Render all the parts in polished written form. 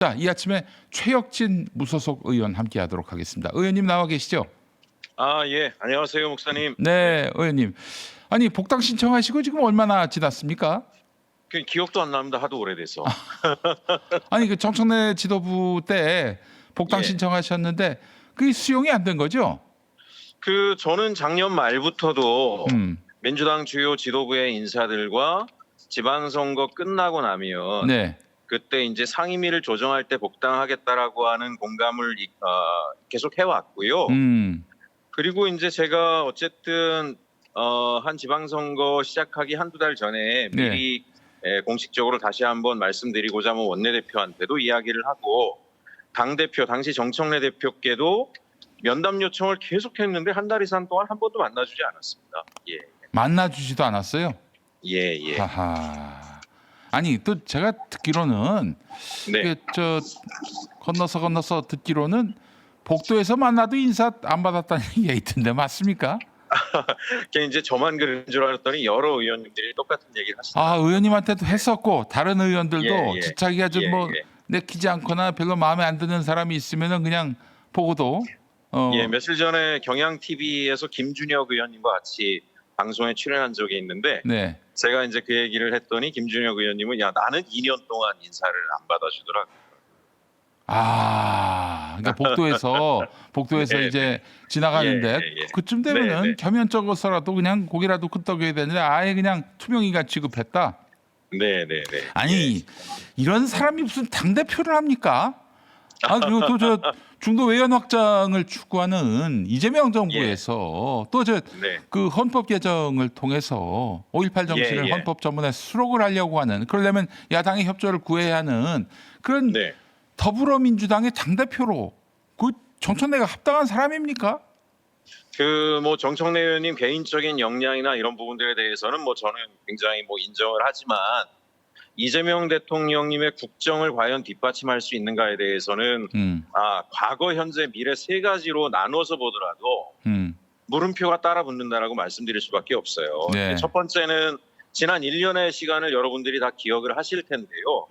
자, 이 아침에 최혁진 무소속 의원 함께하도록 하겠습니다. 의원님 나와 계시죠? 아, 예. 안녕하세요, 목사님. 네, 의원님. 아니 복당 신청하시고 지금 얼마나 지났습니까? 그 기억도 안 납니다. 하도 오래돼서. 아니 그 정청래 지도부 때 복당 예. 신청하셨는데 그게 수용이 안 된 거죠? 저는 작년 말부터도 음, 민주당 주요 지도부의 인사들과 지방선거 끝나고 나면 네, 그때 이제 상임위를 조정할 때 복당하겠다라고 하는 공감을 계속 해왔고요. 그리고 이제 제가 어쨌든 한 지방선거 시작하기 한두 달 전에 네. 미리 공식적으로 다시 한번 말씀드리고자 하면 원내대표한테도 이야기를 하고 당대표 당시 정청래 대표께도 면담 요청을 계속했는데 한 달 이상 동안 한 번도 만나주지 않았습니다. 예, 만나주지도 않았어요. 예, 예. 하하. 아니 또 제가 듣기로는 네. 그 저 건너서 듣기로는 복도에서 만나도 인사 안 받았다는 얘기가 있던데 맞습니까? 그게 이제 저만 그런 줄 알았더니 여러 의원님들이 똑같은 얘기를 하시더라고요. 아, 의원님한테도 했었고 다른 의원들도 예, 예. 지차기가 좀 예, 뭐 예. 내키지 않거나 별로 마음에 안 드는 사람이 있으면은 그냥 보고도 예, 며칠 전에 경향 TV에서 김준혁 의원님과 같이 방송에 출연한 적이 있는데 네. 제가 이제 그 얘기를 했더니 김준혁 의원님은 야 나는 2년 동안 인사를 안 받아주더라고요. 아, 그러니까 복도에서 네, 이제 지나가는데 예, 예, 예. 그쯤 되면은 네, 네. 겸연쩍어서라도 그냥 고기라도 끄떡여야 되는데 아예 그냥 투명인간 취급했다. 네, 네, 네. 아니 이런 사람이 무슨 당 대표를 합니까? 아 그리고 또 저 중도 외연 확장을 추구하는 이재명 정부에서 또 저 네. 그 헌법 개정을 통해서 5.18 정신을 예, 예. 헌법 전문에 수록을 하려고 하는 그러려면 야당의 협조를 구해야 하는 그런 네. 더불어민주당의 당 대표로 그 정청래가 합당한 사람입니까? 뭐 정청래 의원님 개인적인 역량이나 이런 부분들에 대해서는 뭐 저는 굉장히 뭐 인정을 하지만 이재명 대통령님의 국정을 과연 뒷받침할 수 있는가에 대해서는 과거, 현재, 미래 세 가지로 나눠서 보더라도 물음표가 따라 붙는다라고 말씀드릴 수밖에 없어요. 네. 첫 번째는 지난 1년의 시간을 여러분들이 다 기억을 하실 텐데요.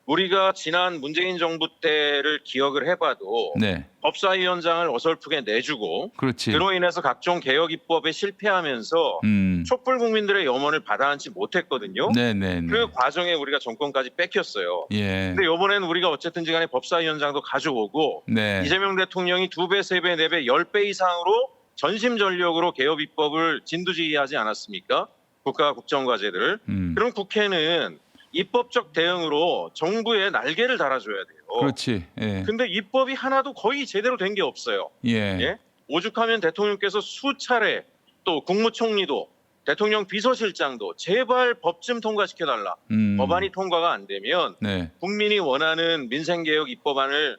우리가 지난 문재인 정부 때를 기억을 해봐도 네, 법사위원장을 어설프게 내주고 그렇지. 그로 인해서 각종 개혁 입법에 실패하면서 촛불 국민들의 염원을 받아안지 못했거든요. 네네네. 그 과정에 우리가 정권까지 뺏겼어요. 예. 근데 이번에는 우리가 어쨌든지 간에 법사위원장도 가져오고 네. 이재명 대통령이 2배, 3배, 4배, 10배 이상으로 전심전력으로 개혁 입법을 진두지휘하지 않았습니까? 국가 국정과제들을. 그럼 국회는 입법적 대응으로 정부에 날개를 달아줘야 돼요. 그렇지. 예. 근데 입법이 하나도 거의 제대로 된 게 없어요. 예. 예? 오죽하면 대통령께서 수차례 또 국무총리도 대통령 비서실장도 제발 법 좀 통과시켜달라. 법안이 통과가 안 되면 네. 국민이 원하는 민생개혁 입법안을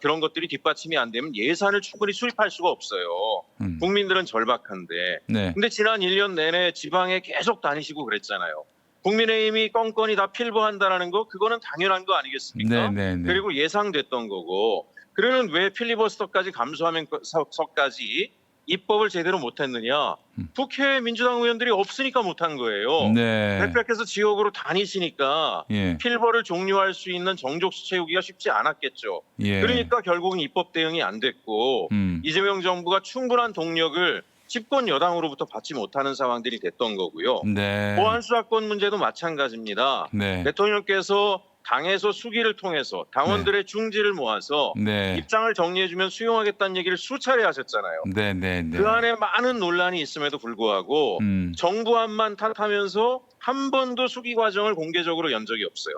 그런 것들이 뒷받침이 안 되면 예산을 충분히 수립할 수가 없어요. 국민들은 절박한데. 네. 근데 지난 1년 내내 지방에 계속 다니시고 그랬잖아요. 국민의힘이 건건이 다 필보한다라는 거 그거는 당연한 거 아니겠습니까? 네네네. 그리고 예상됐던 거고. 그러면 왜 필리버스터까지 감수하면서까지 입법을 제대로 못했느냐? 국회에 민주당 의원들이 없으니까 못한 거예요. 네. 대표께서 지역으로 다니시니까 예. 필버를 종료할 수 있는 정족수 채우기가 쉽지 않았겠죠. 예. 그러니까 결국은 입법 대응이 안 됐고 이재명 정부가 충분한 동력을 집권 여당으로부터 받지 못하는 상황들이 됐던 거고요. 네. 보안 수사권 문제도 마찬가지입니다. 네. 대통령께서 당에서 수기를 통해서 당원들의 중지를 모아서 네. 입장을 정리해주면 수용하겠다는 얘기를 수차례 하셨잖아요. 네네네. 그 안에 많은 논란이 있음에도 불구하고 정부안만 탓하면서 한 번도 수기 과정을 공개적으로 연 적이 없어요.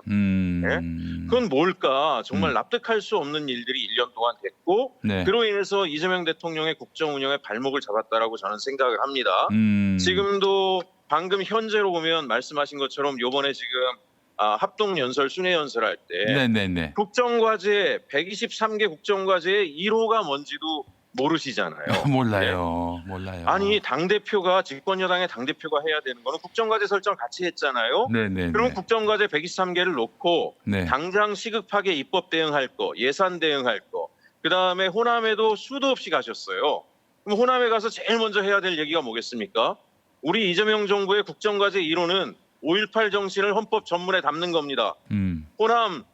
그건 뭘까? 정말 납득할 수 없는 일들이 1년 동안 됐고 네. 그로 인해서 이재명 대통령의 국정 운영에 발목을 잡았다라고 저는 생각을 합니다. 지금도 방금 현재로 보면 말씀하신 것처럼 요번에 지금 합동연설 순회연설할 때 네네네. 국정과제 123개 국정과제의 1호가 뭔지도 모르시잖아요. 몰라요. 네. 몰라요. 아니 당대표가 집권여당의 당대표가 해야 되는 거는 국정과제 설정 같이 했잖아요. 네네네. 그러면 국정과제 123개를 놓고 네. 당장 시급하게 입법 대응할 거, 예산 대응할 거, 그다음에 호남에도 수도 없이 가셨어요. 그럼 호남에 가서 제일 먼저 해야 될 얘기가 뭐겠습니까? 우리 이재명 정부의 국정과제 1호는 5.18 정신을 헌법 전문에 담는 겁니다. 호남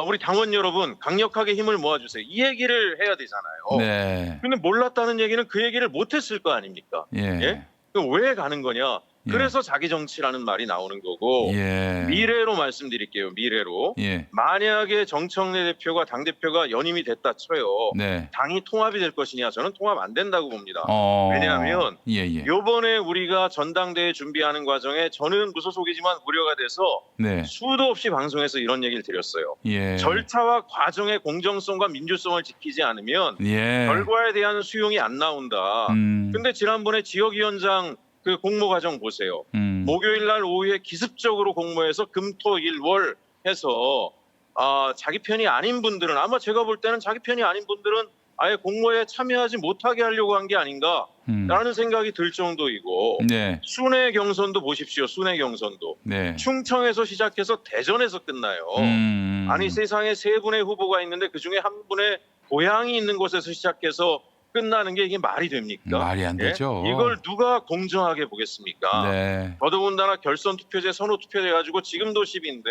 우리 당원 여러분 강력하게 힘을 모아주세요. 이 얘기를 해야 되잖아요. 네. 근데 몰랐다는 얘기는 그 얘기를 못했을 거 아닙니까? 예. 예? 그럼 왜 가는 거냐? 예. 그래서 자기 정치라는 말이 나오는 거고 예. 미래로 말씀드릴게요. 미래로. 예. 만약에 정청래 대표가 당대표가 연임이 됐다 쳐요. 네. 당이 통합이 될 것이냐? 저는 통합 안 된다고 봅니다. 어. 왜냐하면 예. 요번에 우리가 전당대회 준비하는 과정에 저는 무소속이지만 우려가 돼서 네. 수도 없이 방송에서 이런 얘기를 드렸어요. 예. 절차와 과정의 공정성과 민주성을 지키지 않으면 예. 결과에 대한 수용이 안 나온다. 근데 지난번에 지역위원장 그 공모 과정 보세요. 목요일 날 오후에 기습적으로 공모해서 금토일월 해서 자기 편이 아닌 분들은 아마 제가 볼 때는 자기 편이 아닌 분들은 아예 공모에 참여하지 못하게 하려고 한 게 아닌가라는 생각이 들 정도이고 네. 순회 경선도 보십시오. 순회 경선도 네. 충청에서 시작해서 대전에서 끝나요. 아니 세상에 세 분의 후보가 있는데 그중에 한 분의 고향이 있는 곳에서 시작해서 끝나는 게 이게 말이 됩니까? 말이 안 되죠. 이걸 누가 공정하게 보겠습니까? 네. 더더군다나 결선 투표제, 선호 투표제 가지고 지금도 10인데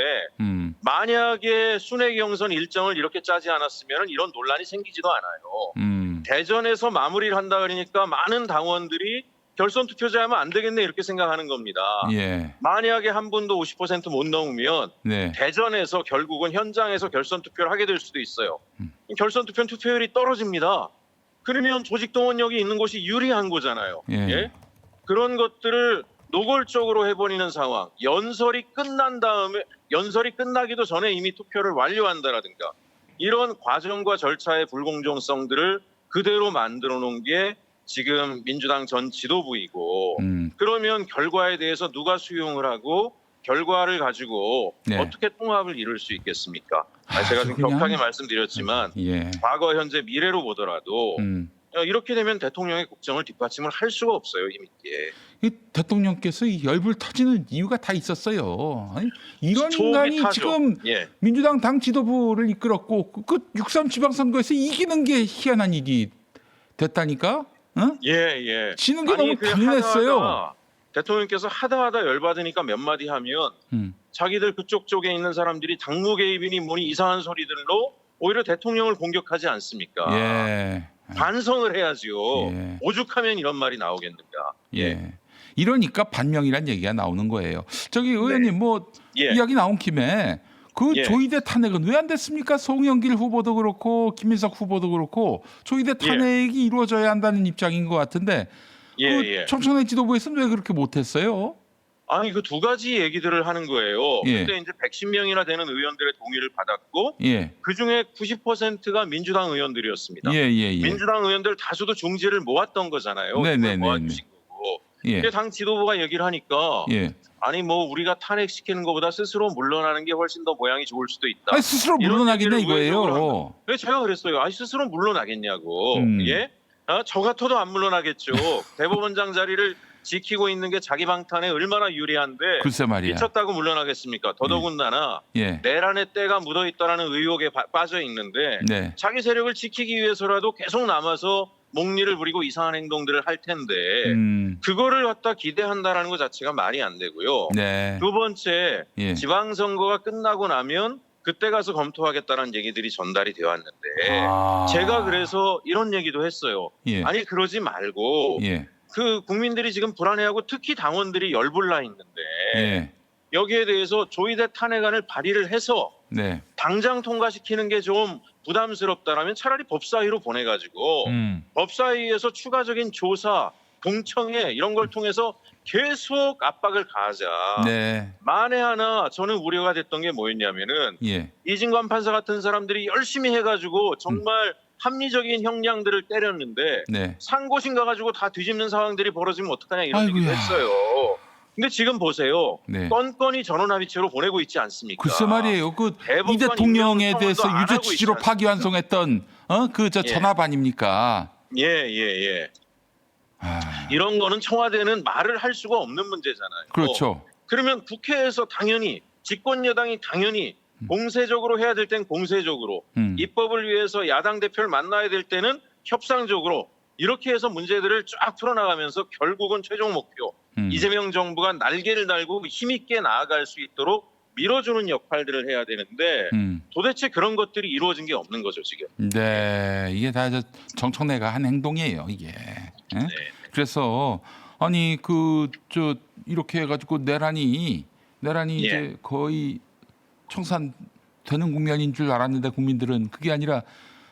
만약에 순회 경선 일정을 이렇게 짜지 않았으면 이런 논란이 생기지도 않아요. 대전에서 마무리를 한다 그러니까 많은 당원들이 결선 투표제 하면 안 되겠네 이렇게 생각하는 겁니다. 예. 만약에 한 분도 50% 못 넘으면 네. 대전에서 결국은 현장에서 결선 투표를 하게 될 수도 있어요. 결선 투표는 투표율이 떨어집니다. 그러면 조직 동원력이 있는 곳이 유리한 거잖아요. 예. 그런 것들을 노골적으로 해버리는 상황. 연설이 끝난 다음에 연설이 끝나기도 전에 이미 투표를 완료한다라든가 이런 과정과 절차의 불공정성들을 그대로 만들어 놓은 게 지금 민주당 전 지도부이고 그러면 결과에 대해서 누가 수용을 하고 결과를 가지고 네. 어떻게 통합을 이룰 수 있겠습니까? 제가 지금 그냥- 격하게 말씀드렸지만 예. 과거, 현재, 미래로 보더라도 이렇게 되면 대통령의 국정을 뒷받침을 할 수가 없어요. 힘있게. 이 대통령께서 이 열불 터지는 이유가 다 있었어요. 아니, 이런 속이 인간이 타죠. 지금 예. 민주당 당 지도부를 이끌었고 그 6.3 지방선거에서 이기는 게 희한한 일이 됐다니까? 응? 예. 지는 게 너무 그냥 당연했어요. 하다하다 대통령께서 하다 열받으니까 몇 마디 하면 자기들 그쪽 쪽에 있는 사람들이 당무 개입이니 뭐니 이상한 소리들로 오히려 대통령을 공격하지 않습니까? 예. 반성을 해야죠. 예. 오죽하면 이런 말이 나오겠는가? 예. 이러니까 반명이란 얘기가 나오는 거예요. 저기 의원님 뭐 예. 이야기 나온 김에 그 예. 조이대 탄핵은 왜 안 됐습니까? 송영길 후보도 그렇고 김민석 후보도 그렇고 조이대 탄핵이 이루어져야 한다는 입장인 것 같은데 그 청천의 지도부에서는 왜 그렇게 못했어요? 아니 그 두 가지 얘기들을 하는 거예요. 예. 그때 이제 110명이나 되는 의원들의 동의를 받았고 예. 그 중에 90%가 민주당 의원들이었습니다. 예. 민주당 의원들 다수도 중지를 모았던 거잖아요. 네네네. 모아주신 거고. 예. 근데 당 지도부가 얘기를 하니까 예. 아니 뭐 우리가 탄핵시키는 것보다 스스로 물러나는 게 훨씬 더 모양이 좋을 수도 있다. 아니, 스스로 이런 물러나겠네 얘기를 우회적으로 이거예요. 합니다. 그래서 제가 그랬어요. 아니 스스로 물러나겠냐고. 예? 저 같아도 안 물러나겠죠. 대법원장 자리를 지키고 있는 게 자기 방탄에 얼마나 유리한데 글쎄 말이야. 미쳤다고 물러나겠습니까? 더더군다나 예. 내란의 때가 묻어있다라는 의혹에 빠져 있는데 네. 자기 세력을 지키기 위해서라도 계속 남아서 목리를 부리고 이상한 행동들을 할 텐데 그거를 갖다 기대한다라는 것 자체가 말이 안 되고요. 네. 두 번째 예. 지방선거가 끝나고 나면 그때 가서 검토하겠다는 얘기들이 전달이 되었는데 아. 제가 그래서 이런 얘기도 했어요. 예. 아니 그러지 말고 예. 그 국민들이 지금 불안해하고 특히 당원들이 열불나 있는데 예. 여기에 대해서 조이대 탄핵안을 발의를 해서 네. 당장 통과시키는 게 좀 부담스럽다라면 차라리 법사위로 보내가지고 법사위에서 추가적인 조사, 공청회 이런 걸 통해서 계속 압박을 가하자. 네. 만에 하나 저는 우려가 됐던 게 뭐였냐면은 예. 이진관 판사 같은 사람들이 열심히 해가지고 정말 합리적인 형량들을 때렸는데 네. 상고심 가가지고 다 뒤집는 상황들이 벌어지면 어떡하냐 이런 얘기도 아이고야. 했어요. 근데 지금 보세요. 네. 건건이 전원합의체로 보내고 있지 않습니까? 글쎄 말이에요. 그 대법관 이 대통령에 임명 대해서 청원도 안 유죄 하고 취지로 있지 파기환송했던 그 예. 전압 아닙니까? 예. 아, 이런 거는 청와대는 말을 할 수가 없는 문제잖아요. 그렇죠. 그러면 국회에서 당연히 집권 여당이 당연히 공세적으로 해야 될 땐 공세적으로 입법을 위해서 야당 대표를 만나야 될 때는 협상적으로 이렇게 해서 문제들을 쫙 풀어나가면서 결국은 최종 목표 이재명 정부가 날개를 달고 힘있게 나아갈 수 있도록 밀어주는 역할들을 해야 되는데 도대체 그런 것들이 이루어진 게 없는 거죠 지금. 네, 이게 다 정청래가 한 행동이에요, 이게. 예? 네. 그래서 아니 이렇게 해가지고 내란이 이제 거의 청산되는 국면인 줄 알았는데 국민들은 그게 아니라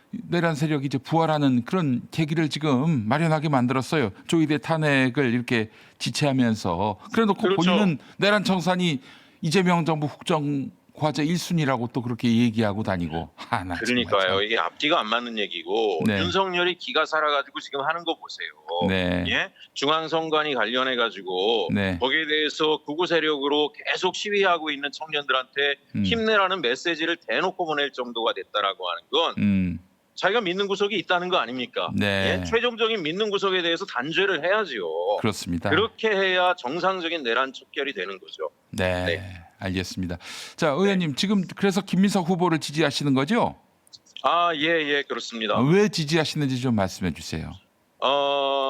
내란 세력이 이제 부활하는 그런 계기를 지금 마련하게 만들었어요. 조이대 탄핵을 이렇게 지체하면서 그래놓고 그렇죠. 본인은 내란 청산이 이재명 정부 국정 과제 1순위라고 또 그렇게 얘기하고 다니고. 하나 그러니까요. 이게 앞뒤가 안 맞는 얘기고 네. 윤석열이 기가 살아가지고 지금 하는 거 보세요. 네. 예? 중앙선관위 관련해가지고 네. 거기에 대해서 극우 세력으로 계속 시위하고 있는 청년들한테 힘내라는 메시지를 대놓고 보낼 정도가 됐다라고 하는 건 자기가 믿는 구석이 있다는 거 아닙니까? 네. 예? 최종적인 믿는 구석에 대해서 단죄를 해야지요. 그렇습니다. 그렇게 해야 정상적인 내란 척결이 되는 거죠. 네. 네. 알겠습니다. 자, 의원님 지금 그래서 김민석 후보를 지지하시는 거죠? 예, 그렇습니다. 왜 지지하시는지 좀 말씀해 주세요.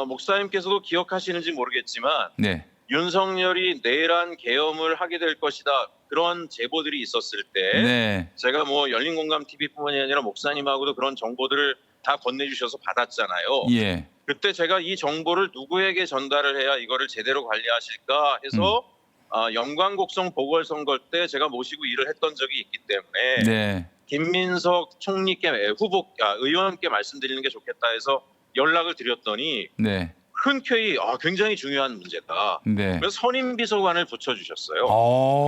목사님께서도 기억하시는지 모르겠지만 네. 윤석열이 내란 계엄을 하게 될 것이다. 그런 제보들이 있었을 때 네. 제가 뭐 열린공감 TV뿐만이 아니라 목사님하고도 그런 정보들을 다 건네주셔서 받았잖아요. 예. 그때 제가 이 정보를 누구에게 전달을 해야 이거를 제대로 관리하실까 해서 영광곡성 보궐선거 때 제가 모시고 일을 했던 적이 있기 때문에 네. 김민석 총리께 의원께 말씀드리는 게 좋겠다 해서 연락을 드렸더니 네. 흔쾌히 굉장히 중요한 문제다. 네. 그래서 선임 비서관을 붙여주셨어요.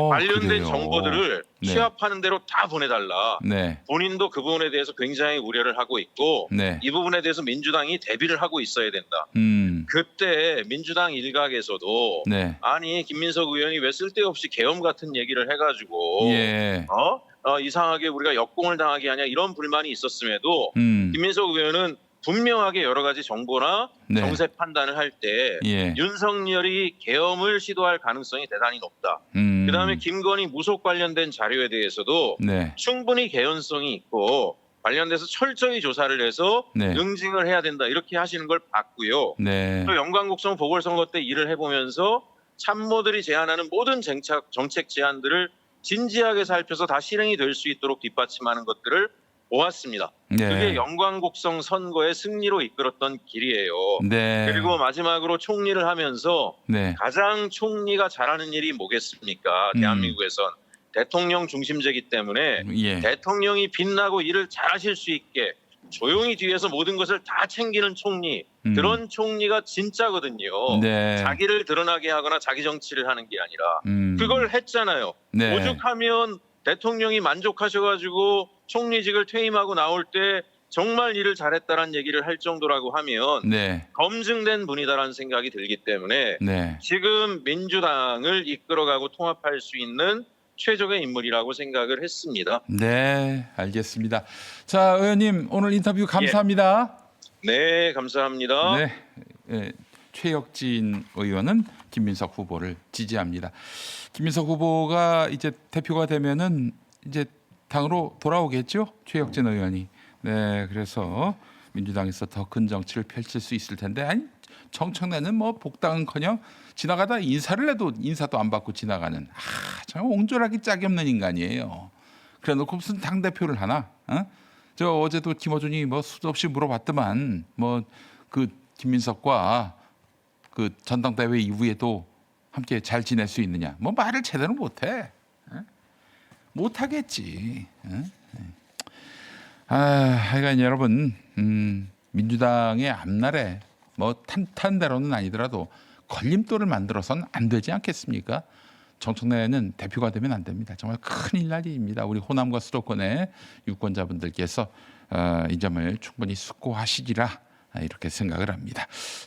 관련된 그래요. 정보들을 네. 취합하는 대로 다 보내달라. 네. 본인도 그 부분에 대해서 굉장히 우려를 하고 있고 네. 이 부분에 대해서 민주당이 대비를 하고 있어야 된다. 그때 민주당 일각에서도 네. 아니 김민석 의원이 왜 쓸데없이 계엄 같은 얘기를 해가지고 예. 이상하게 우리가 역공을 당하게 하냐 이런 불만이 있었음에도 김민석 의원은 분명하게 여러 가지 정보나 네. 정세 판단을 할 때 예. 윤석열이 계엄을 시도할 가능성이 대단히 높다. 그다음에 김건희 무속 관련된 자료에 대해서도 네. 충분히 개연성이 있고 관련돼서 철저히 조사를 해서 네. 응징을 해야 된다. 이렇게 하시는 걸 봤고요. 네. 또 영광곡성 보궐선거 때 일을 해보면서 참모들이 제안하는 모든 정책 제안들을 진지하게 살펴서 다 실행이 될 수 있도록 뒷받침하는 것들을 보았습니다. 네. 그게 영광곡성 선거의 승리로 이끌었던 길이에요. 네. 그리고 마지막으로 총리를 하면서 네. 가장 총리가 잘하는 일이 뭐겠습니까? 대한민국에선 대통령 중심제이기 때문에 예. 대통령이 빛나고 일을 잘하실 수 있게 조용히 뒤에서 모든 것을 다 챙기는 총리, 그런 총리가 진짜거든요. 네. 자기를 드러나게 하거나 자기 정치를 하는 게 아니라 그걸 했잖아요. 네. 오죽하면 대통령이 만족하셔가지고 총리직을 퇴임하고 나올 때 정말 일을 잘했다는 얘기를 할 정도라고 하면 네. 검증된 분이다라는 생각이 들기 때문에 네. 지금 민주당을 이끌어가고 통합할 수 있는 최적의 인물이라고 생각을 했습니다. 네, 알겠습니다. 자, 의원님 오늘 인터뷰 감사합니다. 네, 감사합니다. 네, 예, 최혁진 의원은 김민석 후보를 지지합니다. 김민석 후보가 이제 대표가 되면은 이제 당으로 돌아오겠죠, 최혁진 의원이. 네, 그래서 민주당에서 더 큰 정치를 펼칠 수 있을 텐데, 아니 정청래는 뭐 복당은커녕 지나가다 인사를 해도 인사도 안 받고 지나가는 참 옹졸하기 짝이 없는 인간이에요. 그래놓고 무슨 당 대표를 하나? 저 어제도 김어준이 뭐 수도 없이 물어봤더만 뭐 그 김민석과 그 전당대회 이후에도 함께 잘 지낼 수 있느냐? 뭐 말을 제대로 못해. 못하겠지. 하여간 여러분 민주당의 앞날에 뭐 탄탄대로는 아니더라도 걸림돌을 만들어서는 안 되지 않겠습니까? 정청래는 대표가 되면 안 됩니다. 정말 큰일 날 일입니다. 우리 호남과 수도권의 유권자분들께서 이 점을 충분히 숙고하시리라 이렇게 생각을 합니다.